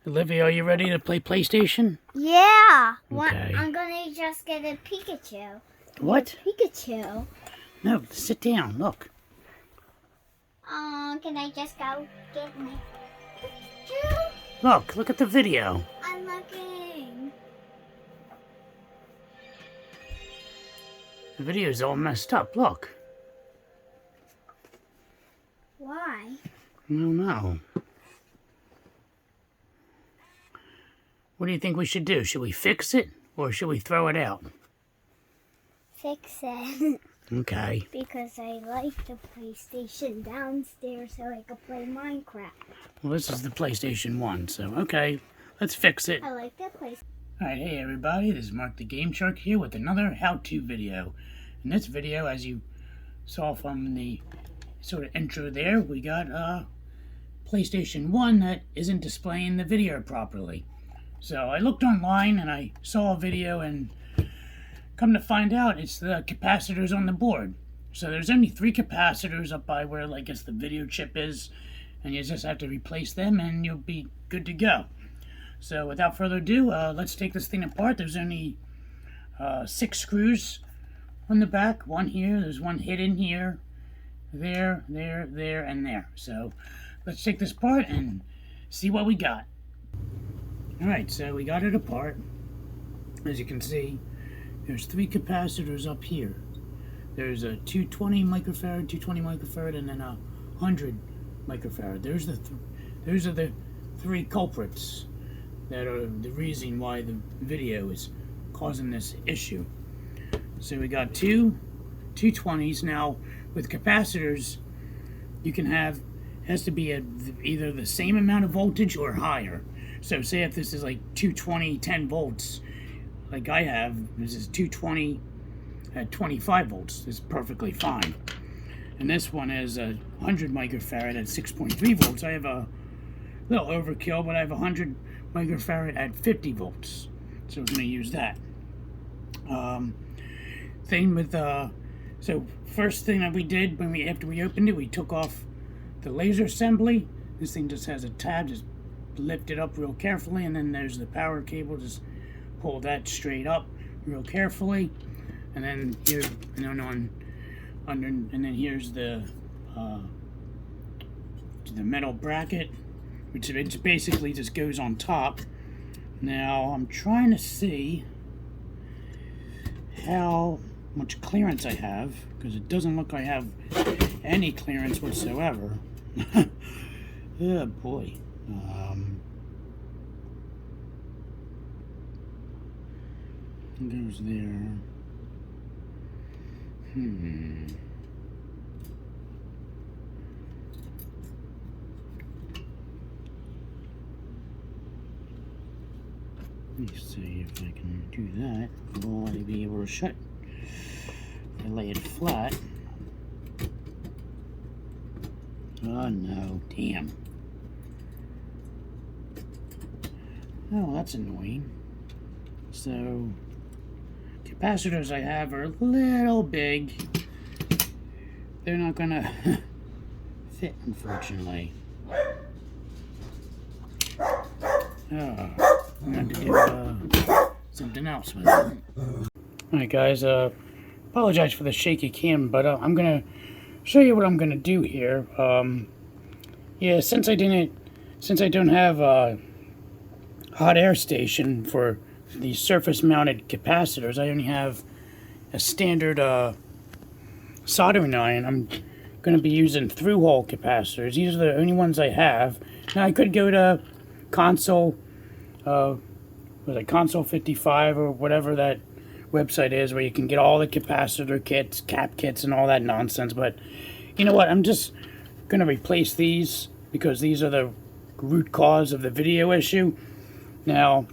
Olivia, are you ready to play PlayStation? Yeah. Okay. I'm gonna just get a Pikachu. What? Pikachu. No, sit down. Look. Can I just go get my Pikachu? Look at the video. I'm looking. The video's all messed up. Look. Why? I don't know. What do you think we should do? Should we fix it or should we throw it out? Fix it. Okay. Because I like the PlayStation downstairs so I can play Minecraft. Well, this is the PlayStation 1, so okay. Let's fix it. I like that place. Alright, hey everybody, this is Mark the Game Shark here with another how-to video. In this video, as you saw from the sort of intro there, we got a PlayStation 1 that isn't displaying the video properly. So I looked online and I saw a video, and come to find out it's the capacitors on the board. So there's only 3 capacitors up by where I guess the video chip is, and you just have to replace them and you'll be good to go. So without further ado, let's take this thing apart. There's only 6 screws on the back. One here, there's one hidden here, there, and there. So let's take this apart and see what we got. Alright, so we got it apart. As you can see, there's 3 capacitors up here. There's a 220 microfarad, 220 microfarad, and then a 100 microfarad. Those are the 3 culprits that are the reason why the video is causing this issue. So we got 2 220s. Now, with capacitors, you can have, has to be either the same amount of voltage or higher. So say if this is like 220, 10 volts, like I have, this is 220 at 25 volts. It's perfectly fine. And this one is a 100 microfarad at 6.3 volts. I have a little overkill, but I have a 100 microfarad at 50 volts. So we're going to use that. Thing with, so first thing that we did after we opened it, we took off the laser assembly. This thing just has a tab, just lift it up real carefully, and then there's the power cable. Just pull that straight up real carefully, and then here, and then here's the metal bracket, which it basically just goes on top. Now I'm trying to see how much clearance I have, because it doesn't look like I have any clearance whatsoever. Oh boy. Goes there. Let me see if I can do that. Will I be able to shut? I lay it flat. Oh no, damn. Oh, that's annoying. So, capacitors I have are a little big. They're not gonna fit, unfortunately. Oh, I'm going to do something else with it. Alright guys, apologize for the shaky cam, but I'm gonna show you what I'm gonna do here. Yeah, since I don't have a hot air station for the surface mounted capacitors, I only have a standard soldering iron. I'm going to be using through hole capacitors. These are the only ones I have. Now I could go to console, console 55 or whatever that website is, where you can get all the capacitor kits, cap kits, and all that nonsense. But you know what? I'm just going to replace these because these are the root cause of the video issue. Now,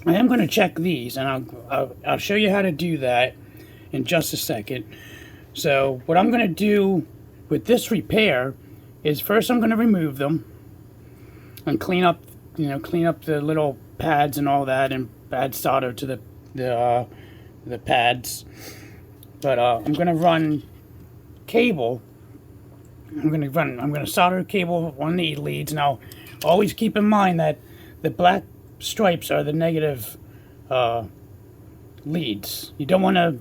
I am going to check these, and I'll show you how to do that in just a second. So what I'm going to do with this repair is first I'm going to remove them and clean up the little pads and all that, and add solder to the pads. But I'm going to run cable. I'm going to solder cable on the leads. Now, always keep in mind that the black stripes are the negative leads. You don't want to,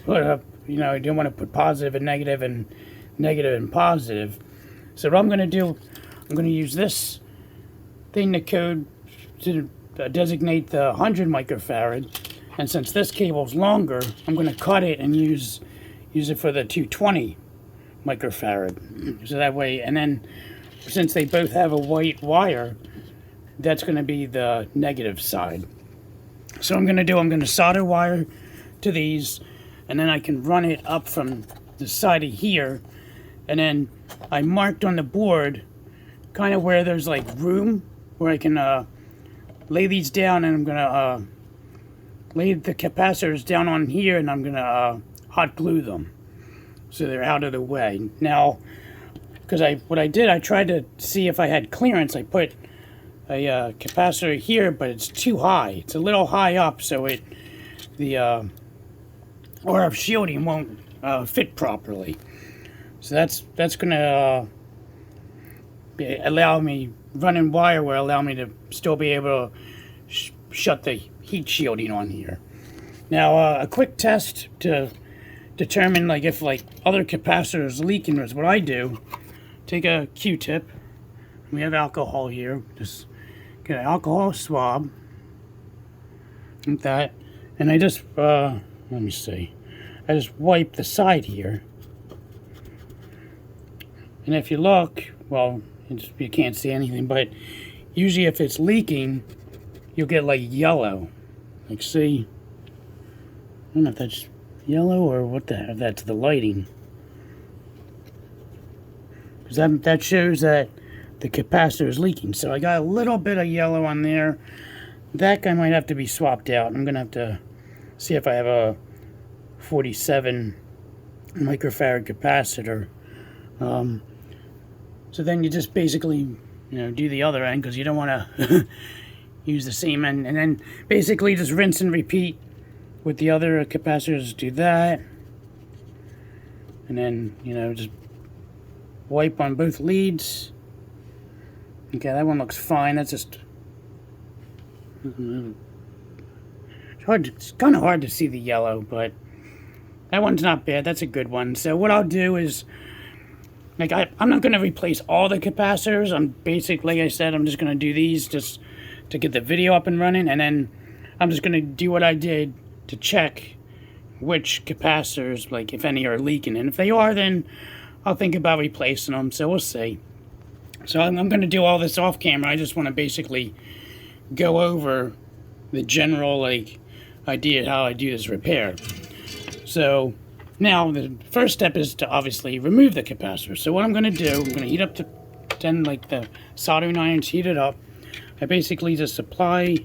put up, you don't want to put positive and negative and positive. So what I'm going to do, I'm going to use this thing to code to designate the 100 microfarad. And since this cable's longer, I'm going to cut it and use it for the 220 microfarad. So that way, and then since they both have a white wire, that's going to be the negative side. So I'm going to solder wire to these, and then I can run it up from the side of here, and then I marked on the board kind of where there's like room where I can lay these down, and I'm going to lay the capacitors down on here, and I'm going to hot glue them so they're out of the way. Now, because what I did, I tried to see if I had clearance. I put a capacitor here, but it's too high. It's a little high up, so the RF shielding won't fit properly. So that's gonna allow me, running wire will allow me to still be able to shut the heat shielding on here. Now a quick test to determine if other capacitors leaking is what I do. Take a Q-tip. We have alcohol here. Just get an alcohol swab, like that, and I just let me see. I just wipe the side here, and if you look, well, you can't see anything, but usually if it's leaking, you'll get yellow. See, I don't know if that's yellow or what the heck. That's the lighting, because that shows that the capacitor is leaking. So I got a little bit of yellow on there. That guy might have to be swapped out. I'm gonna have to see if I have a 47 microfarad capacitor. So then you just basically do the other end, because you don't want to use the same end, and then basically just rinse and repeat with the other capacitors. Do that, and then just wipe on both leads. Okay, that one looks fine. That's just it's kind of hard to see the yellow, but that one's not bad. That's a good one. So what I'll do is, I'm not going to replace all the capacitors. I'm basically, like I said, I'm just going to do these just to get the video up and running, and then I'm just going to do what I did to check which capacitors, if any, are leaking. And if they are, then I'll think about replacing them. So we'll see. So I'm going to do all this off camera. I just want to basically go over the general idea of how I do this repair. So now the first step is to obviously remove the capacitor. So what I'm going to do, I'm going to heat up to 10, the soldering irons, heat it up. I basically just apply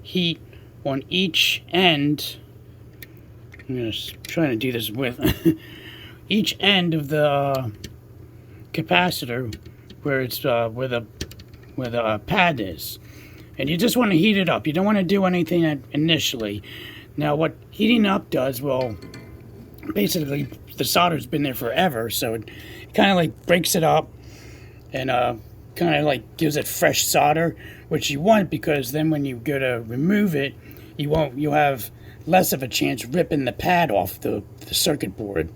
heat on each end. I'm just trying to do this with each end of the capacitor, where it's where the pad is, and you just want to heat it up. You don't want to do anything initially. Now, what heating up does, well, basically the solder's been there forever, so it kind of breaks it up and kind of gives it fresh solder, which you want, because then when you go to remove it, you'll have less of a chance ripping the pad off the circuit board.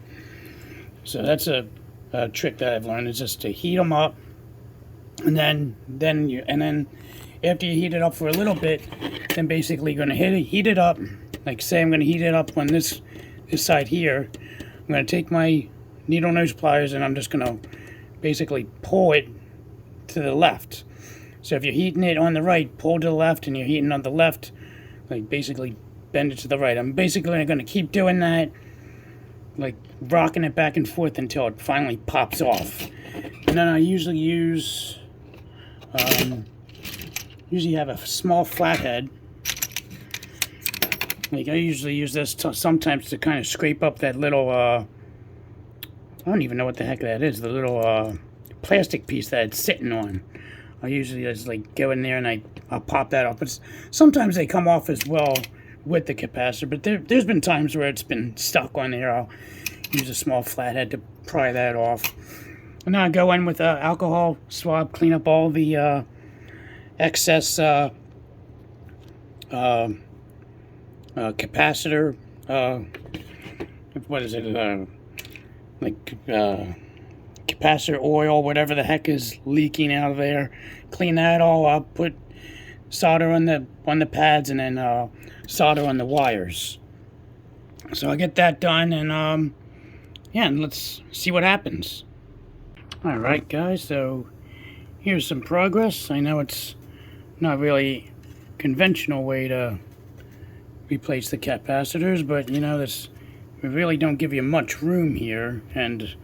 So that's a trick that I've learned, is just to heat them up. And then after you heat it up for a little bit, then basically you're going to heat it up. Say I'm going to heat it up on this side here. I'm going to take my needle nose pliers, and I'm just going to basically pull it to the left. So if you're heating it on the right, pull to the left, and you're heating on the left, basically bend it to the right. I'm basically going to keep doing that, rocking it back and forth until it finally pops off. And then I usually usually have a small flathead. I usually use this sometimes to kind of scrape up that little, I don't even know what the heck that is, the little plastic piece that it's sitting on. I usually just go in there and I'll pop that off. But sometimes they come off as well with the capacitor, but there's been times where it's been stuck on there. I'll use a small flathead to pry that off. And now I go in with an alcohol swab, clean up all the excess capacitor, what is it, capacitor oil, whatever the heck is leaking out of there. Clean that all up, put solder on the pads, and then solder on the wires. So I get that done, and yeah, and let's see what happens. Alright guys, so here's some progress. I know it's not really conventional way to replace the capacitors, but you know, we really don't give you much room here, and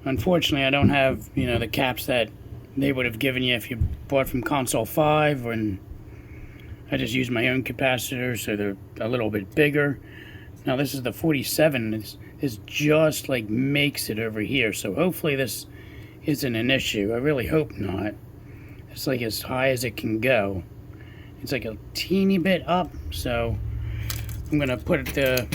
unfortunately I don't have, you know, the caps that they would have given you if you bought from Console 5, and I just use my own capacitors, so they're a little bit bigger. Now this is the 47. This just like makes it over here, so hopefully this isn't an issue. I really hope not. It's like as high as it can go. It's like a teeny bit up, so I'm gonna put the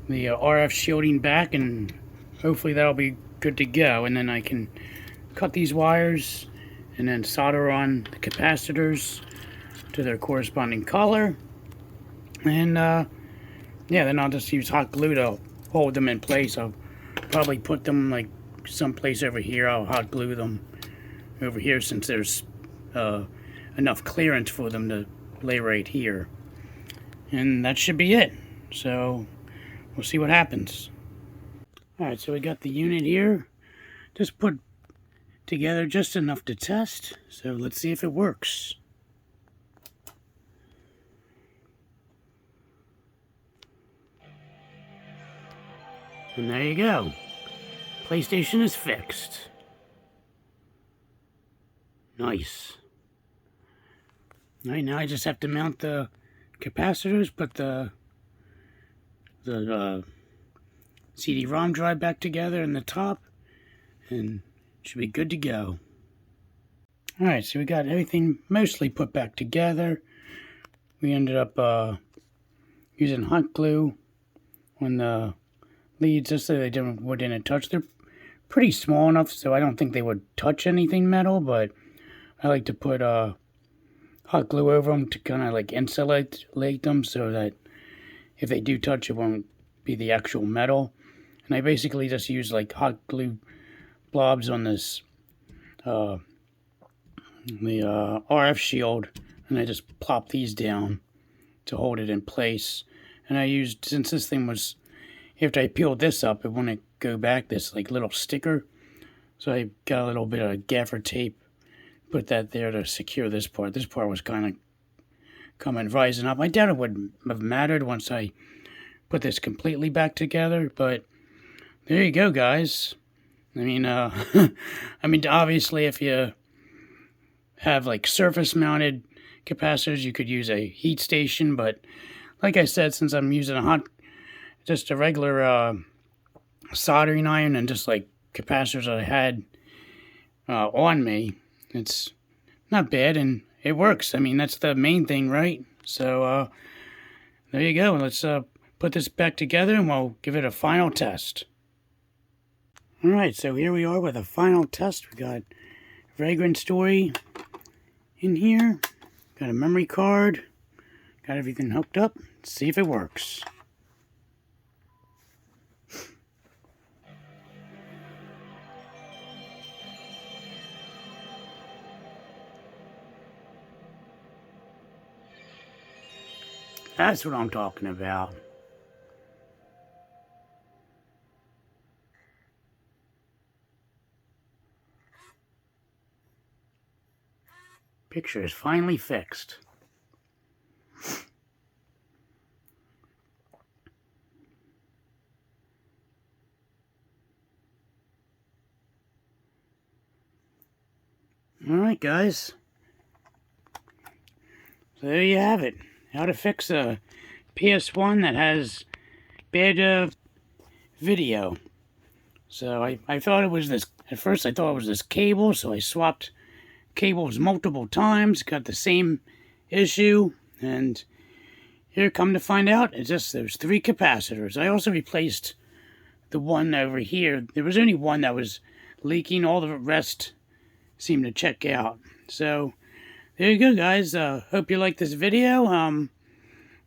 RF shielding back, and hopefully that'll be good to go, and then I can cut these wires and then solder on the capacitors to their corresponding color, and yeah, then I'll just use hot glue to hold them in place. I'll probably put them like someplace over here. I'll hot glue them over here since there's enough clearance for them to lay right here, and that should be it. So we'll see what happens. Alright, so we got the unit here, just put together just enough to test, so let's see if it works. And there you go. PlayStation is fixed. Nice. Alright, now I just have to mount the capacitors, put the CD-ROM drive back together in the top, and should be good to go. Alright, so we got everything mostly put back together. We ended up using hot glue on the leads just so they wouldn't touch. They're pretty small enough so I don't think they would touch anything metal, but I like to put hot glue over them to kind of like insulate them so that if they do touch, it won't be the actual metal. And I basically just use like hot glue blobs on this the RF shield, and I just plop these down to hold it in place. And I used, since this thing was, after I peeled this up, it wouldn't go back, this like little sticker, so I got a little bit of gaffer tape, put that there to secure this part. This part was kind of rising up. I doubt it would have mattered once I put this completely back together, but there you go, guys. I mean, I mean, obviously, if you have like surface mounted capacitors, you could use a heat station, but like I said, since I'm using just a regular soldering iron and just like capacitors I had on me, it's not bad and it works. I mean, that's the main thing, right? So there you go. Let's put this back together and we'll give it a final test. Alright, so here we are with a final test. We got Vagrant Story in here, got a memory card, got everything hooked up. Let's see if it works. That's what I'm talking about. Picture is finally fixed. Alright guys, so there you have it. How to fix a PSOne that has bad video. So I thought it was this, at first I thought it was this cable, so I swapped cables multiple times, got the same issue, and here come to find out, it's just there's 3 capacitors. I also replaced the one over here. There was only one that was leaking, all the rest seemed to check out. So there you go, guys. Hope you like this video.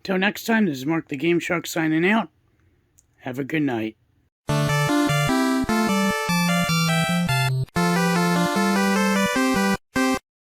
Till next time, this is Mark the Game Shark signing out. Have a good night.